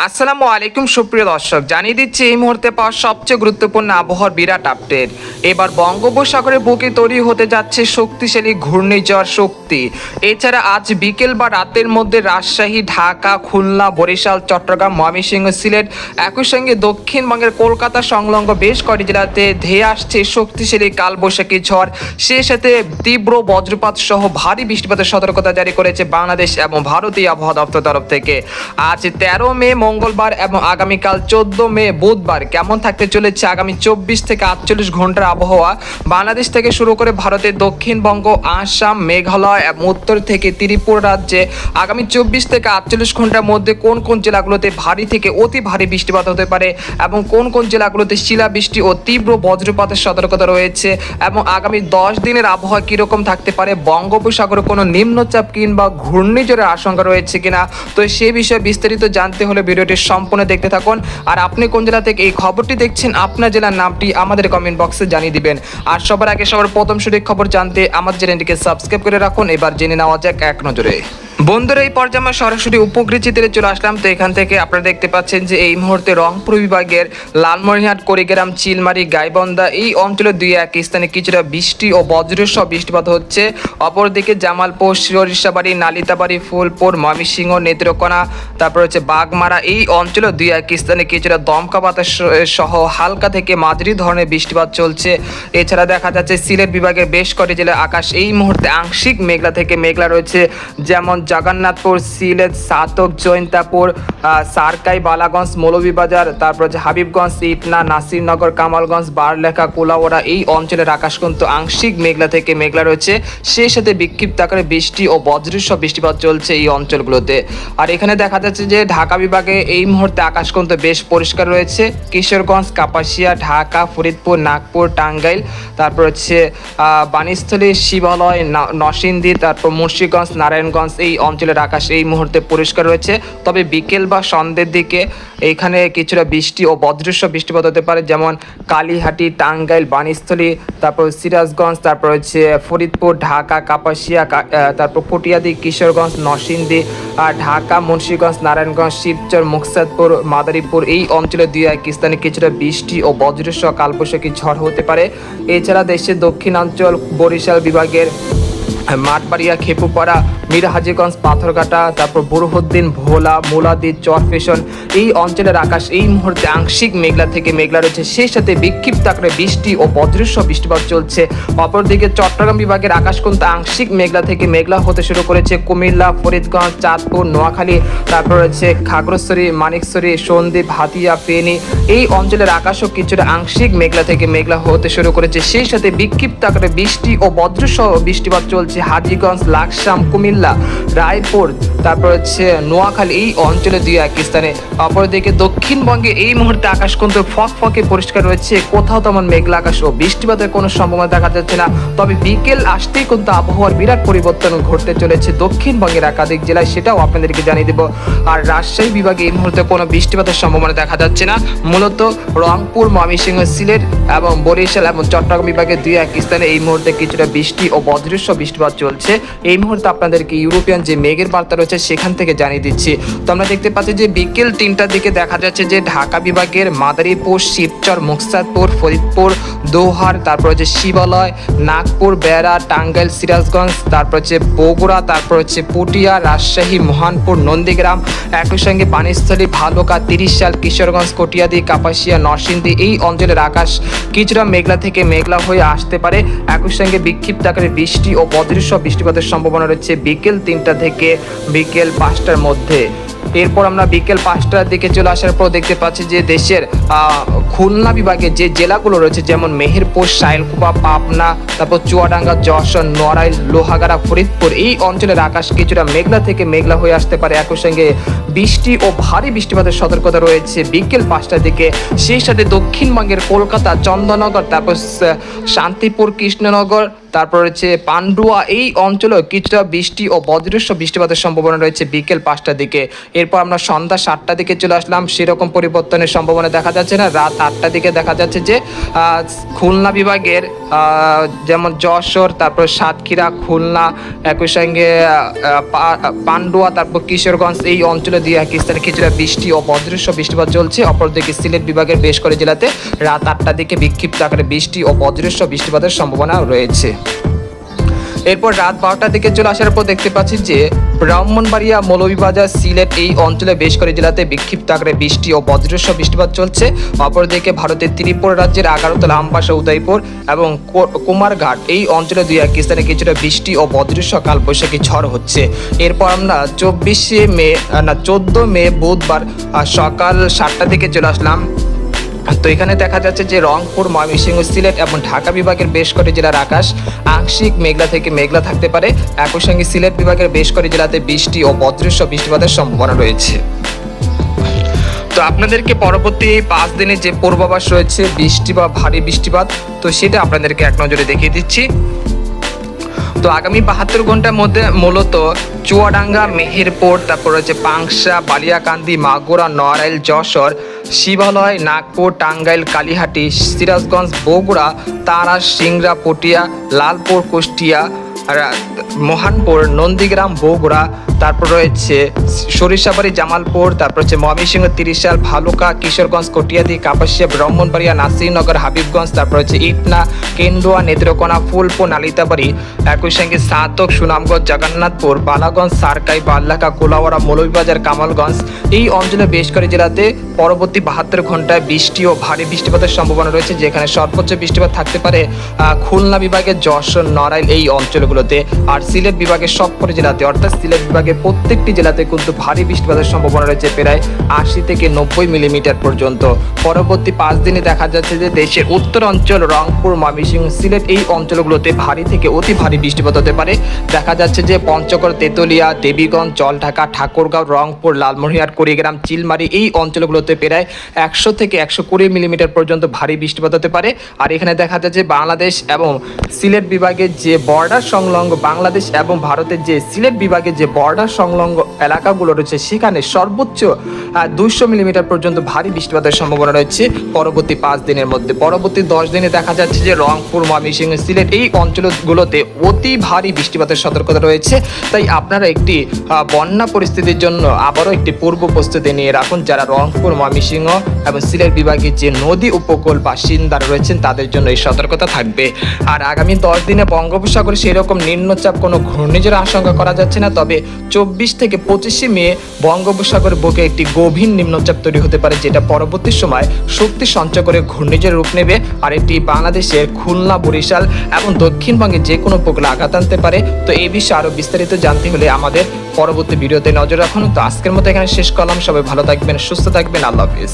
আসসালামু আলাইকুম সুপ্রিয় দর্শক, জানিয়ে দিচ্ছি এই মুহূর্তে পাওয়া সবচেয়ে গুরুত্বপূর্ণ আবহাওয়ার বিরাট আপডেট। এবার বঙ্গোপসাগরের বুকে তৈরি হতে যাচ্ছে শক্তিশালী ঘূর্ণিঝড় শক্তি। এছাড়া আজ বিকেল বা রাতের মধ্যে রাজশাহী, ঢাকা, খুলনা, বরিশাল, চট্টগ্রাম, ময়মনসিংহ, সিলেট, একই সঙ্গে দক্ষিণবঙ্গের কলকাতা সংলগ্ন বেশ কয়েকটি জেলাতে ধেয়ে আসছে শক্তিশালী কালবৈশাখী ঝড়। সেই সাথে তীব্র বজ্রপাত সহ ভারী বৃষ্টিপাতের সতর্কতা জারি করেছে বাংলাদেশ এবং ভারতীয় আবহাওয়া দপ্তর তরফ থেকে। আজ 13 মে মঙ্গলবার এবং আগামীকাল 14 মে বুধবার কেমন থাকতে চলেছে আগামী 24 থেকে 48 ঘন্টার আবহাওয়া বাংলাদেশ থেকে শুরু করে ভারতের দক্ষিণবঙ্গ, আসাম, মেঘালয় এবং উত্তর থেকে ত্রিপুরা রাজ্যে আগামী 24 থেকে 48 ঘন্টার মধ্যে কোন কোন জেলাগুলোতে ভারী থেকে অতি ভারী বৃষ্টিপাত হতে পারে এবং কোন কোন জেলাগুলোতে শিলাবৃষ্টি ও তীব্র বজ্রপাতের সতর্কতা রয়েছে এবং আগামী 10 দিনের আবহাওয়া কীরকম থাকতে পারে, বঙ্গোপসাগরে কোনো নিম্নচাপ কিংবা ঘূর্ণিঝড়ের আশঙ্কা রয়েছে কিনা, তো সেই বিষয়ে বিস্তারিত জানতে হলে ভিডিওটি সম্পূর্ণ দেখতে থাকুন। আর আপনি কোন জেলা থেকে এই খবরটি দেখছেন আপনার জেলার নামটি আমাদের কমেন্ট বক্সে জানিয়ে দিবেন। আর সবার আগে সবার প্রথম সঠিক খবর জানতে আমাদের চ্যানেলটিকে সাবস্ক্রাইব করে রাখুন। এবার জেনে নেওয়া যাক এক নজরে। বন্ধুরা, এই পর্যায়ে আমরা সরাসরি উপগ্রহ চিত্রে চলে আসলাম। তো এখান থেকে আপনারা দেখতে পাচ্ছেন যে এই মুহূর্তে রংপুর বিভাগের লালমনিরহাট, কুড়িগ্রাম, চিলমারি, গাইবান্ধা এই অঞ্চলের দুই এক স্থানে কিছুটা বৃষ্টি ও বজ্রসহ বৃষ্টিপাত হচ্ছে। অপরদিকে জামালপুর, সরিষাবাড়ি, নালিতাবাড়ি, ফুলপুর, ময়মনসিংহ, নেত্রকোনা, তারপর হচ্ছে বাগমারা এই অঞ্চলের দুই এক স্থানে কিছুটা দমকা বাতাস সহ হালকা থেকে মাঝারি ধরনের বৃষ্টিপাত চলছে। এছাড়া দেখা যাচ্ছে সিলেট বিভাগের বেশ কটি জেলার আকাশ এই মুহূর্তে আংশিক মেঘলা থেকে মেঘলা রয়েছে, যেমন জগন্নাথপুর, সিলেট, সাতক, জৈন্তাপুর, সারকাই, বালাগঞ্জ, মৌলভীবাজার, তারপর হচ্ছে হাবিবগঞ্জ, ইটনা, নাসিরনগর, কামালগঞ্জ, বারলেখা, কুলাউড়া এই অঞ্চলের আকাশ কিন্তু আংশিক মেঘলা থেকে মেঘলা রয়েছে। সেই সাথে বিক্ষিপ্ত আকারে বৃষ্টি ও বজ্রসহ বৃষ্টিপাত চলছে এই অঞ্চলগুলোতে। আর এখানে দেখা যাচ্ছে যে ঢাকা বিভাগে এই মুহূর্তে আকাশ কিন্তু বেশ পরিষ্কার রয়েছে। কিশোরগঞ্জ, কাপাসিয়া, ঢাকা, ফরিদপুর, নাগপুর, টাঙ্গাইল, তারপর হচ্ছে বাণীস্থলী, শিবালয়, নরসিংদী, তারপর মুন্সিগঞ্জ, নারায়ণগঞ্জ এই অঞ্চলের আকাশ এই মুহূর্তে পরিষ্কার রয়েছে। তবে বিকেল বা সন্ধ্যের দিকে এইখানে কিছুটা বৃষ্টি ও বজ্রসহ বৃষ্টিপাত হতে পারে, যেমন কালীহাটি, টাঙ্গাইল, বাণীস্থলী, তারপর সিরাজগঞ্জ, তারপর হচ্ছে ফরিদপুর, ঢাকা, কাপাসিয়া, তারপর কটিয়াদি, কিশোরগঞ্জ, নরসিংদী, ঢাকা, মুন্সিগঞ্জ, নারায়ণগঞ্জ, শিবচর, মুকসাদপুর, মাদারীপুর এই অঞ্চলের দুই এক স্থানে কিছুটা বৃষ্টি ও বজ্রসহ কালবৈশাখী ঝড় হতে পারে। এছাড়া দেশের দক্ষিণাঞ্চল, বরিশাল বিভাগের মাঠবাড়িয়া, খেপুপাড়া, মিরহাজিগঞ্জ, পাথরঘাটা, তারপর বুরহুদ্দিন, ভোলা, মুলাদি, চরফেশন এই অঞ্চলের আকাশ এই মুহূর্তে আংশিক মেঘলা থেকে মেঘলা রয়েছে। সেই সাথে বিক্ষিপ্ত আকারে বৃষ্টি ও বজ্রসহ বৃষ্টিপাত চলছে। অপরদিকে চট্টগ্রাম বিভাগের আকাশ কিন্তু আংশিক মেঘলা থেকে মেঘলা হতে শুরু করেছে। কুমিল্লা, ফরিদগঞ্জ, চাঁদপুর, নোয়াখালী, তারপর রয়েছে খাগড়াছড়ি, মানিকছড়ি, সন্দ্বীপ, হাতিয়া, ফেনী এই অঞ্চলের আকাশও কিছুটা আংশিক মেঘলা থেকে মেঘলা হতে শুরু করেছে। সেই সাথে বিক্ষিপ্ত আকারে বৃষ্টি ও বজ্রসহ বৃষ্টিপাত চলছে হাজীগঞ্জ, লাকসাম, কুমিল্লা, রায়পুর, তারপর হচ্ছে নোয়াখালী এই অঞ্চলে দুই এক স্থানে। অপরদিকে দক্ষিণবঙ্গে এই মুহূর্তে আকাশ কিন্তু ফকফকে পরিষ্কার রয়েছে, কোথাও তেমন মেঘলা আকাশ ও বৃষ্টিপাতের কোনো সম্ভাবনা দেখা যাচ্ছে না। তবে বিকেল আসতেই কিন্তু আবহাওয়ার বিরাট পরিবর্তন ঘটতে চলেছে দক্ষিণবঙ্গের একাধিক জেলায়, সেটাও আপনাদেরকে জানিয়ে দেব। আর রাজশাহী বিভাগে এই মুহূর্তে কোনো বৃষ্টিপাতের সম্ভাবনা দেখা যাচ্ছে না। মূলত রংপুর, ময়মনসিংহ, সিলেট এবং বরিশাল এবং চট্টগ্রাম বিভাগের দুই এক স্থানে এই মুহূর্তে কিছুটা বৃষ্টি ও বজ্রসহ বৃষ্টিপাত চলছে। এই মুহূর্তে আপনাদেরকে ইউরোপিয়ান যে মেঘের বার্তা রয়েছে সেখান থেকে জানিয়ে দিচ্ছি। তো আমরা দেখতে পাচ্ছি যে বিকেল 3টার দিকে দেখা যাচ্ছে যে ঢাকা বিভাগের মাদারীপুর, শিবচর, মুকসাদপুর, ফরিদপুর, দোহার, তারপর হচ্ছে শিবালয়, নাগপুর, বেড়া, টাঙ্গাইল, সিরাজগঞ্জ, তারপর হচ্ছে বগুড়া, তারপর হচ্ছে পুটিয়া, রাজশাহী, মহানপুর, নন্দীগ্রাম, একই সঙ্গে বাণীস্থলী, ভালুকা, তিরিশাল, কিশোরগঞ্জ, কটিয়াদি, কাপাসিয়া, নরসিংদী এই অঞ্চলের আকাশ কিছুটা মেঘলা থেকে মেঘলা হয়ে আসতে পারে। একই সঙ্গে বিক্ষিপ্ত আকারে বৃষ্টি ও বজ্রসহ বৃষ্টিপাতের সম্ভাবনা রয়েছে বিকেল 3টা থেকে বিকেল 5টার মধ্যে। এরপর আমরা বিকেল 5টার দিকে চলে আসার পর দেখতে পাচ্ছি যে দেশের খুলনা বিভাগে যে জেলাগুলো রয়েছে, যেমন মেহেরপুর, সাইলকুপা, পাবনা, তারপর চুয়াডাঙ্গা, যশোর, নড়াইল, লোহাগাড়া, ফরিদপুর এই অঞ্চলের আকাশ কিছুটা মেঘলা থেকে মেঘলা হয়ে আসতে পারে। একই সঙ্গে বৃষ্টি ও ভারী বৃষ্টিপাতের সতর্কতা রয়েছে বিকেল 5টার দিকে। সেই সাথে দক্ষিণবঙ্গের কলকাতা, চন্দননগর, তারপর শান্তিপুর, কৃষ্ণনগর, তারপর রয়েছে পান্ডুয়া, এই অঞ্চলে কিছুটা বৃষ্টি ও বজ্রসহ বৃষ্টিপাতের সম্ভাবনা রয়েছে বিকেল 5টার দিকে। এরপর আমরা সন্ধ্যা 7টার দিকে চলে আসলাম, সেরকম পরিবর্তনের সম্ভাবনা দেখা যাচ্ছে না। রাত 8টার দিকে দেখা যাচ্ছে যে খুলনা বিভাগের যেমন যশোর, তারপর সাতক্ষীরা, খুলনা, একই সঙ্গে পান্ডুয়া, তারপর কিশোরগঞ্জ, এই অঞ্চলে দিয়ে পাকিস্তানে কিছুটা বৃষ্টি ও বজ্রসহ বৃষ্টিপাত চলছে। অপরদিকে সিলেট বিভাগের বেশ করে জেলাতে রাত 8টার দিকে বিক্ষিপ্ত আকারে বৃষ্টি ও বজ্রসহ বৃষ্টিপাতের সম্ভাবনা রয়েছে। এরপর রাত 12টার দিকে চলে আসার পর দেখতে পাচ্ছি যে ব্রাহ্মণবাড়িয়া, মৌলভীবাজার, সিলেট, এই অঞ্চলে বেশ করে জেলাতে বিক্ষিপ্ত আকারে বৃষ্টি ও বজ্রসহ বৃষ্টিপাত চলছে। অপরদিকে ভারতের ত্রিপুরা রাজ্যের আগরতলা, আমবাসা, উদয়পুর এবং কুমারঘাট, এই অঞ্চলে 2-1 স্থানে কিছুটা বৃষ্টি ও বজ্রসহ কালবৈশাখী ঝড় হচ্ছে। এরপর আমরা 14 মে বুধবার সকাল 7টার দিকে চলে আসলাম। তো এখানে দেখা যাচ্ছে যে রংপুর, ময়মনসিংহ, সিলেট এবং ঢাকা বিভাগের বেশ কটি জেলার আকাশ আংশিক মেঘলা থেকে মেঘলা থাকতে পারে। একই সঙ্গে সিলেট বিভাগের বেশ কটি জেলাতে বৃষ্টি ও বজ্রসহ বৃষ্টিপাতের সম্ভাবনা রয়েছে। তো আপনাদেরকে পরবর্তী এই 5 দিনের যে পূর্বাভাস রয়েছে বৃষ্টি বা ভারী বৃষ্টিপাত, তো সেটা আপনাদেরকে এক নজরে দেখিয়ে দিচ্ছি। তো আগামী 72 ঘন্টার মধ্যে মূলত চুয়াডাঙ্গা, মেহেরপুর, তারপর রয়েছে পাংশা, বালিয়াকান্দি, মাগুরা, নড়াইল, যশোর, শিবালয়, নাগপুর, টাঙ্গাইল, কালিহাটি, সিরাজগঞ্জ, বগুড়া, তারা, সিংড়া, পটিয়া, লালপুর, কুষ্টিয়া, মহানপুর, নন্দীগ্রাম, বগুড়া, তারপর রয়েছে সরিষাবাড়ি, জামালপুর, তারপর হচ্ছে ময়মনসিংহ, তিরিশাল, ভালুকা, কিশোরগঞ্জ, কটিয়াদি, কাপাসিয়া, ব্রাহ্মণবাড়িয়া, নাসিরনগর, হাবিবগঞ্জ, তারপর হচ্ছে ইটনা, কেন্দুয়া, নেত্রকোনা, ফুলপুর, নালিতাবাড়ি, একই সঙ্গে সাতক, সুনামগঞ্জ, জগন্নাথপুর, বালাগঞ্জ, সারকাই, বাল্লাকা, কোলাওয়াড়া, মৌলভীবাজার, কামালগঞ্জ, এই অঞ্চলে বেশ করে জেলাতে পরবর্তী 72 ঘন্টায় বৃষ্টি ও ভারী বৃষ্টিপাতের সম্ভাবনা রয়েছে, যেখানে সর্বোচ্চ বৃষ্টিপাত থাকতে পারে খুলনা বিভাগের যশোর, নড়াইল, এই অঞ্চলগুলোতে। আর সিলেট বিভাগের সবকটি জেলাতে, অর্থাৎ সিলেট বিভাগের প্রত্যেকটি জেলাতে কিন্তু ভারী বৃষ্টিপাতের সম্ভাবনা রয়েছে প্রায় 80 থেকে 90 মিলিমিটার পর্যন্ত। পরবর্তী 5 দিনে দেখা যাচ্ছে যে দেশের উত্তর অঞ্চল, রংপুর, ময়মনসিংহ, সিলেট, এই অঞ্চলগুলোতে ভারী থেকে অতি ভারী বৃষ্টিপাত হতে পারে। দেখা যাচ্ছে যে পঞ্চগড়, তেতুলিয়া, দেবীগঞ্জ, জলঢাকা, ঠাকুরগাঁও, রংপুর, লালমনিরহাট, কুড়িগ্রাম, চিলমারি, এই অঞ্চলগুলোতে প্রায় 100 থেকে 120 মিলিমিটার পর্যন্ত ভারী বৃষ্টিপাত হতে পারে। আর এখানে দেখা যাচ্ছে বাংলাদেশ এবং সিলেট বিভাগের যে বর্ডার সংলগ্ন, বাংলাদেশ এবং ভারতের যে সিলেট বিভাগের যে বর্ডার সংলগ্ন এলাকাগুলো রয়েছে, সেখানে সর্বোচ্চ 200 মিলিমিটার পর্যন্ত ভারী বৃষ্টিপাতের সম্ভাবনা রয়েছে পরবর্তী 5 দিনের মধ্যে। পরবর্তী 10 দিনে দেখা যাচ্ছে যে রংপুর, ময়মনসিংহ, সিলেট, এই অঞ্চলগুলোতে অতি ভারী বৃষ্টিপাতের সতর্কতা রয়েছে। তাই আপনারা একটি বন্যা পরিস্থিতির জন্য আবারও একটি পূর্ব প্রস্তুতি নিয়ে রাখুন, যারা রংপুর, ময়মনসিংহ এবং সিলেট বিভাগের যে নদী উপকূল বাসিন্দারা রয়েছেন তাদের জন্য এই সতর্কতা থাকবে। আর আগামী 10 দিনে বঙ্গোপসাগরে সেরকম নিম্নচাপ কোনো ঘূর্ণিঝড়ের আশঙ্কা করা যাচ্ছে না, তবে 24 থেকে 25 মে বঙ্গোপসাগরের বুকে একটি গভীর নিম্নচাপ তৈরি হতে পারে, যেটা পরবর্তী সময় শক্তি সঞ্চয় করে ঘূর্ণিঝড়ের রূপ নেবে। আর এটি বাংলাদেশের খুলনা, বরিশাল এবং দক্ষিণবঙ্গে যে কোনো উপকূলে আঘাত আনতে পারে। তো এই বিষয়ে আরও বিস্তারিত জানতে হলে আমাদের পরবর্তী ভিডিওতে নজর রাখুন। তো আজকের মতো এখানে শেষ করলাম। সবাই ভালো থাকবেন, সুস্থ থাকবেন, আল্লাহ হাফিজ।